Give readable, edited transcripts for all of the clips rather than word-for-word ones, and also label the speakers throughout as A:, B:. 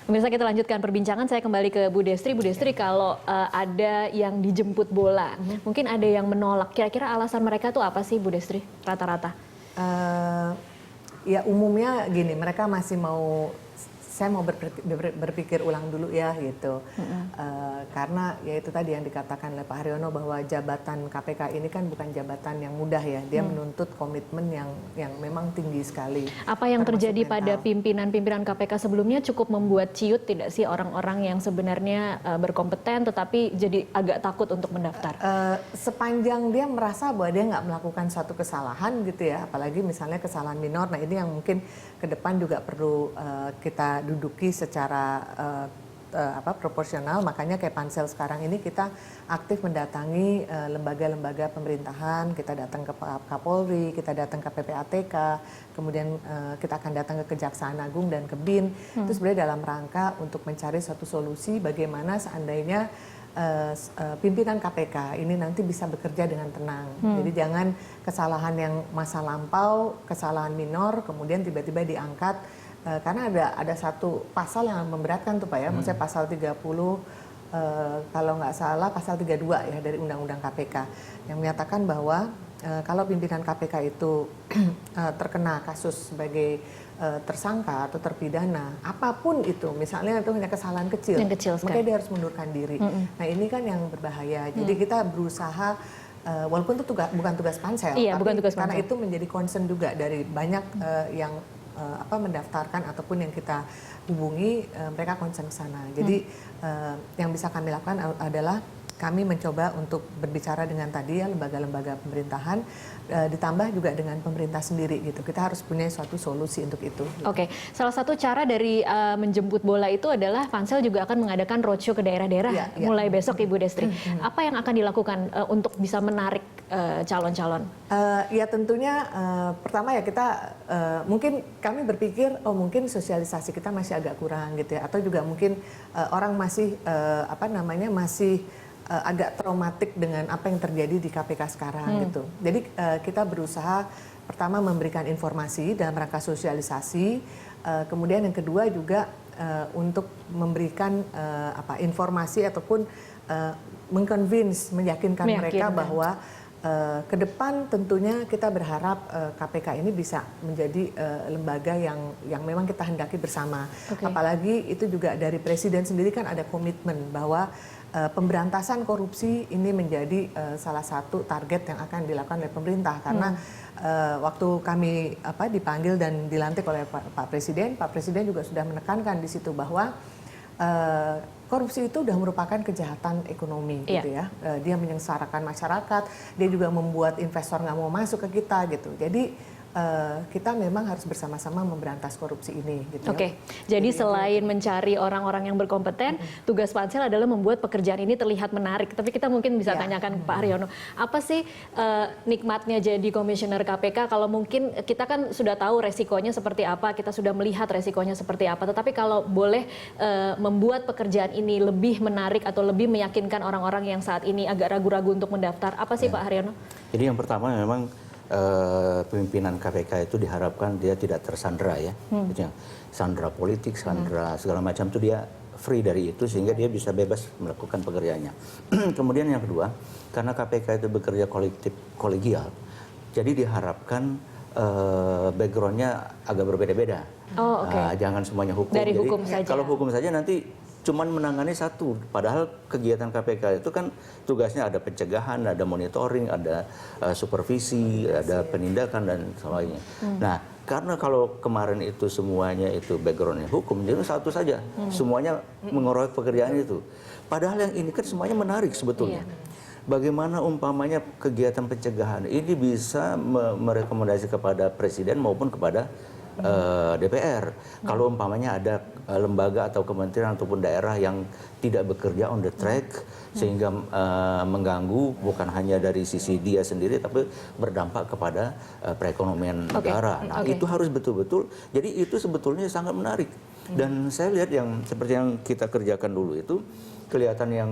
A: Pemirsa, kita lanjutkan perbincangan. Saya kembali ke Bu Destri. Bu Destri, kalau ada yang dijemput bola, mungkin ada yang menolak. Kira-kira alasan mereka tuh apa sih, Bu Destri, rata-rata?
B: Ya umumnya gini, mereka masih mau, saya mau berpikir ulang dulu ya gitu. Karena ya itu tadi yang dikatakan oleh Pak Haryono bahwa jabatan KPK ini kan bukan jabatan yang mudah ya. Dia menuntut komitmen yang memang tinggi sekali.
A: Apa yang terjadi pada pimpinan-pimpinan KPK sebelumnya cukup membuat ciut tidak sih orang-orang yang sebenarnya berkompeten tetapi jadi agak takut untuk mendaftar?
B: Sepanjang dia merasa bahwa dia nggak melakukan suatu kesalahan gitu ya, apalagi misalnya kesalahan minor. Nah ini yang mungkin ke depan juga perlu kita duduki secara proporsional. Makanya kayak Pansel sekarang ini kita aktif mendatangi lembaga-lembaga pemerintahan, kita datang ke Kapolri, kita datang ke PPATK, kemudian kita akan datang ke Kejaksaan Agung dan ke BIN. Itu sebenarnya dalam rangka untuk mencari suatu solusi bagaimana seandainya pimpinan KPK ini nanti bisa bekerja dengan tenang. Jadi jangan kesalahan yang masa lampau, kesalahan minor kemudian tiba-tiba diangkat, karena ada satu pasal yang memberatkan tuh Pak ya, maksudnya pasal 30 kalau nggak salah pasal 32 ya dari Undang-Undang KPK yang menyatakan bahwa kalau pimpinan KPK itu terkena kasus sebagai tersangka atau terpidana, apapun itu, misalnya itu hanya kesalahan kecil, makanya dia harus mundurkan diri. Nah ini kan yang berbahaya. Jadi kita berusaha, walaupun itu bukan tugas Pansel,
A: iya,
B: tapi
A: bukan tugas
B: karena
A: Pansel.
B: itu menjadi concern juga dari banyak yang mendaftarkan ataupun yang kita hubungi, mereka concern ke sana. Jadi yang bisa kami lakukan adalah kami mencoba untuk berbicara dengan tadi ya lembaga-lembaga pemerintahan, ditambah juga dengan pemerintah sendiri gitu. Kita harus punya suatu solusi untuk itu. Gitu.
A: Oke, salah satu cara dari menjemput bola itu adalah Pansel juga akan mengadakan roadshow ke daerah-daerah mulai besok, Ibu Destri. Apa yang akan dilakukan untuk bisa menarik calon-calon?
B: Ya tentunya pertama ya kita mungkin kami berpikir mungkin sosialisasi kita masih agak kurang gitu ya, atau juga mungkin orang masih masih agak traumatik dengan apa yang terjadi di KPK sekarang gitu. Jadi kita berusaha pertama memberikan informasi dalam rangka sosialisasi, kemudian yang kedua juga untuk memberikan informasi ataupun mengconvince, meyakinkan mereka bahwa ke depan tentunya kita berharap KPK ini bisa menjadi lembaga yang memang kita hendaki bersama. Apalagi itu juga dari Presiden sendiri kan ada komitmen bahwa pemberantasan korupsi ini menjadi salah satu target yang akan dilakukan oleh pemerintah. Karena waktu kami dipanggil dan dilantik oleh Pak Presiden juga sudah menekankan di situ bahwa korupsi itu sudah merupakan kejahatan ekonomi gitu ya. Dia menyengsarakan masyarakat, dia juga membuat investor nggak mau masuk ke kita gitu. Jadi kita memang harus bersama-sama memberantas korupsi ini gitu.
A: Oke. Jadi selain mencari orang-orang yang berkompeten, tugas Pansel adalah membuat pekerjaan ini terlihat menarik. Tapi kita mungkin bisa tanyakan ke Pak Haryono, apa sih nikmatnya jadi komisioner KPK? Kalau mungkin kita kan sudah tahu resikonya seperti apa, kita sudah melihat resikonya seperti apa. Tetapi kalau boleh membuat pekerjaan ini lebih menarik atau lebih meyakinkan orang-orang yang saat ini agak ragu-ragu untuk mendaftar, apa sih Pak Haryono?
C: Jadi yang pertama memang pimpinan KPK itu diharapkan dia tidak tersandra ya, sandra politik, sandra segala macam itu dia free dari itu sehingga dia bisa bebas melakukan pekerjaannya. Kemudian yang kedua, karena KPK itu bekerja kolegial, jadi diharapkan backgroundnya agak berbeda-beda. Jangan semuanya hukum.
A: Dari
C: jadi,
A: hukum saja.
C: Kalau hukum saja nanti cuman menangani satu, padahal kegiatan KPK itu kan tugasnya ada pencegahan, ada monitoring, ada supervisi, ada penindakan dan sebagainya. Nah, karena kalau kemarin itu semuanya itu backgroundnya hukum, jadi satu saja, semuanya mengeroyok pekerjaan itu. Padahal yang ini kan semuanya menarik sebetulnya. Bagaimana umpamanya kegiatan pencegahan ini bisa merekomendasi kepada Presiden maupun kepada DPR. Kalau umpamanya ada lembaga atau kementerian ataupun daerah yang tidak bekerja on the track sehingga mengganggu bukan hanya dari sisi dia sendiri tapi berdampak kepada perekonomian negara. Nah, itu harus betul-betul. Jadi itu sebetulnya sangat menarik. Dan saya lihat yang seperti yang kita kerjakan dulu itu kelihatan yang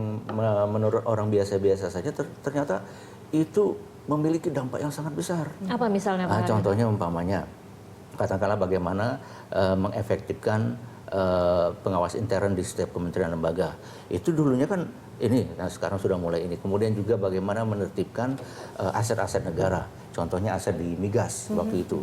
C: menurut orang biasa-biasa saja ternyata itu memiliki dampak yang sangat besar.
A: Apa misalnya Pak?
C: Contohnya umpamanya katakanlah bagaimana mengefektifkan pengawas intern di setiap kementerian lembaga. Itu dulunya kan ini, nah sekarang sudah mulai ini. Kemudian juga bagaimana menertibkan aset-aset negara. Contohnya aset di migas waktu itu.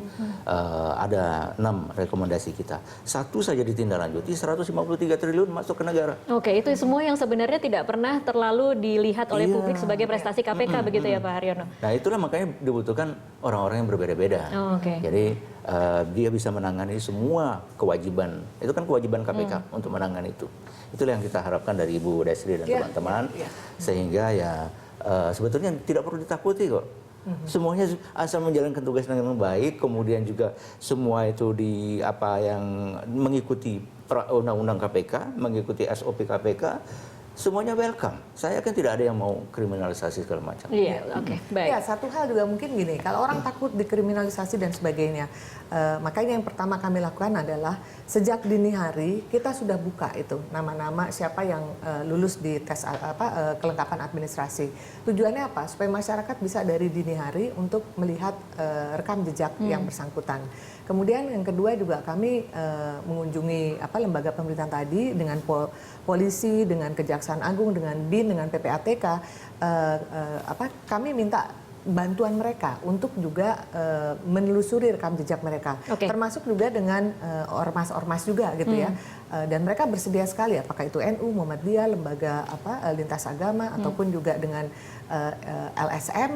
C: Ada 6 rekomendasi kita. Satu saja ditindaklanjuti, 153 triliun masuk ke negara.
A: Oke, itu semua yang sebenarnya tidak pernah terlalu dilihat oleh publik sebagai prestasi KPK begitu ya Pak Haryono?
C: Nah itulah makanya dibutuhkan orang-orang yang berbeda-beda.
A: Oke.
C: Jadi dia bisa menangani semua kewajiban. Itu kan kewajiban KPK untuk menangani itu. Itulah yang kita harapkan dari Ibu Desri dan teman-teman. Sehingga ya sebetulnya tidak perlu ditakuti kok. Semuanya asal menjalankan tugas dengan baik, kemudian juga semua itu di apa yang mengikuti undang-undang KPK, mengikuti SOP KPK, semuanya welcome. Saya kan tidak ada yang mau kriminalisasi segala macam.
A: Iya, oke, baik.
B: Ya, satu hal juga mungkin gini, kalau orang takut dikriminalisasi dan sebagainya, makanya yang pertama kami lakukan adalah sejak dini hari kita sudah buka itu nama-nama siapa yang lulus di tes kelengkapan administrasi. Tujuannya apa? Supaya masyarakat bisa dari dini hari untuk melihat rekam jejak yang bersangkutan. Kemudian yang kedua juga kami mengunjungi lembaga pemerintahan tadi dengan polisi, dengan Kejaksaan Agung, dengan BIN, dengan PPATK. Kami minta bantuan mereka untuk juga menelusuri rekam jejak mereka, termasuk juga dengan ormas-ormas juga gitu ya. Dan mereka bersedia sekali, apakah itu NU, Muhammadiyah, lembaga lintas agama, ataupun juga dengan LSM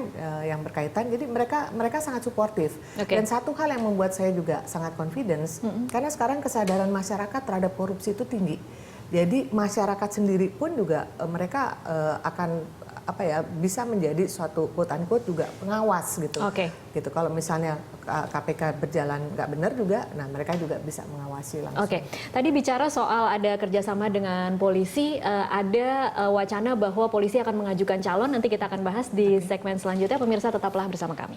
B: yang berkaitan. Jadi mereka sangat suportif. Dan satu hal yang membuat saya juga sangat confidence, karena sekarang kesadaran masyarakat terhadap korupsi itu tinggi. Jadi masyarakat sendiri pun juga mereka akan bisa menjadi suatu quote unquote juga pengawas gitu. Gitu. Kalau misalnya KPK berjalan nggak benar juga, nah mereka juga bisa mengawasi langsung.
A: Tadi bicara soal ada kerjasama dengan polisi, ada wacana bahwa polisi akan mengajukan calon. Nanti kita akan bahas di segmen selanjutnya. Pemirsa tetaplah bersama kami.